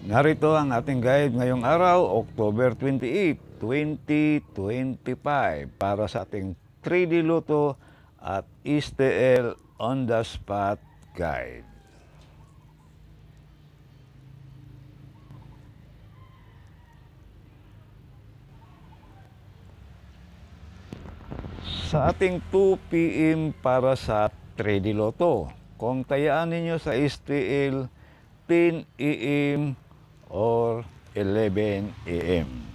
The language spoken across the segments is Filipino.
Narito ang ating guide ngayong araw, October 28, 2025 para sa ating 3D Luto at STL on the spot guide. Sa ating 2 p.m. para sa 3D Luto, kung tayaan ninyo sa STL 10 a.m. or 11 a.m.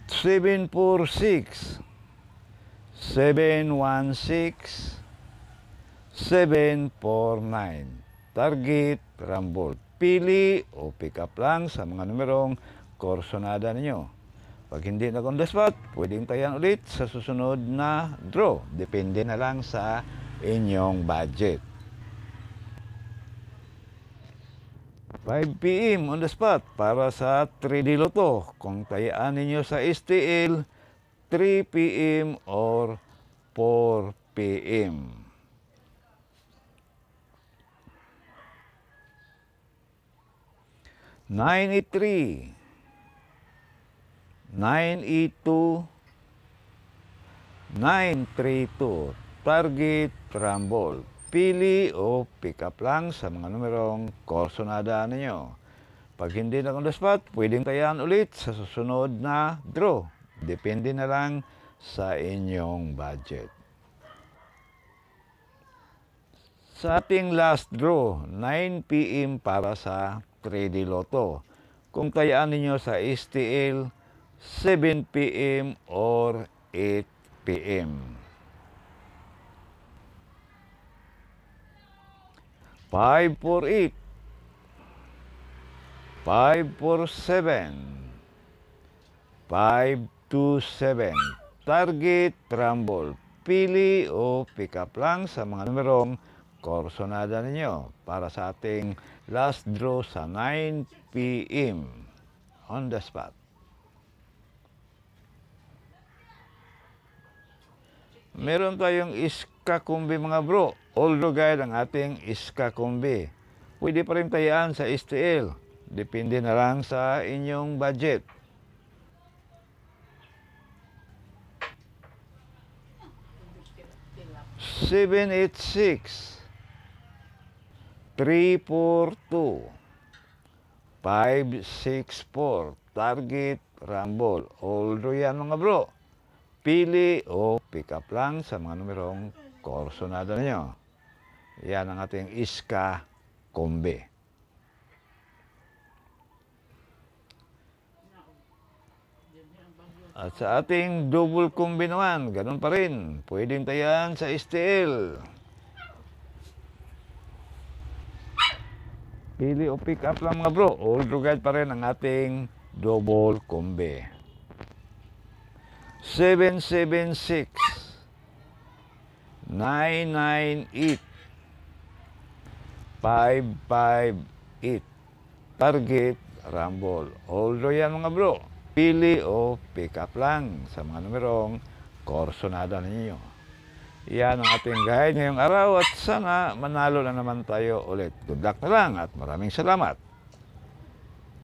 Seven four six 716 749 target Rumble. Pili o pick up lang sa mga numerong korsonada ninyo. Pag hindi na on the spot, pwedeng tayan ulit sa susunod na draw. Depende na lang sa inyong budget. 5 p.m. on the spot para sa 3D Lotto. Kung tayaan ninyo sa STL, 3 p.m. or 4 p.m. 983 982 932 target Rumble. Pili o pick up lang sa mga numerong korsonada ninyo. Pag hindi na on the spot, pwedeng tayaan ulit sa susunod na draw. Depende na lang sa inyong budget. Sa ating last draw, 9 p.m. para sa 3D Lotto. Kung tayaan ninyo sa STL, 7 p.m. or 8 p.m. 548 547 527 target Rumble. Pili o pick up lang sa mga numerong korsonada ninyo para sa ating last draw sa 9 p.m. on the spot. Meron tayong iska kumbi mga bro. Although guide ang ating iska kumbi. Pwede pa rin tayaan sa STL. Depende na lang sa inyong budget. Seven, 8, 6 342 564 target Rumble. Although yan mga bro. Pili o pick up lang sa mga numerong korsonada ninyo. Yan ang ating iska kombi. At sa ating double kombi naman, ganun pa rin. Pwedeng tayan sa STL. Pili o pick up lang mga bro. Although guide pa rin ang ating double kombi. 776 998 558 target Rumble. Although yan mga bro, pili o pick up lang sa mga numerong korsonada ninyo. Yan ang ating guide ngayong araw at sana manalo na naman tayo ulit. Good luck na lang at maraming salamat.